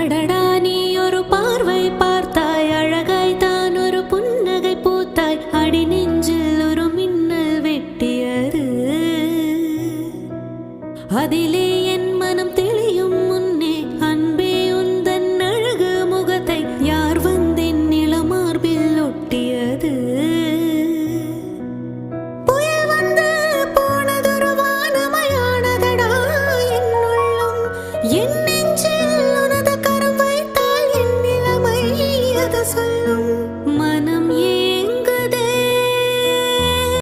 அடடா நீ ஒரு பார்வை பார்த்தாய், அழகாய் தான் ஒரு புன்னகை பூத்தாய், அடி நெஞ்சில் ஒரு மின்னல் வெட்டியது. அதிலே என் மனம் தெளியும் முன்னே அன்பே உந்தன் அழகு முகத்தை யார் வந்தென் நிலமார்பில் ஒட்டியது. புயல் வந்து போனதொரு வானமயானதடா என் உள்ளம், என் நெஞ்சில் உனது கரம் வைத்தால் என் நிலைமை அது சொல்லும்.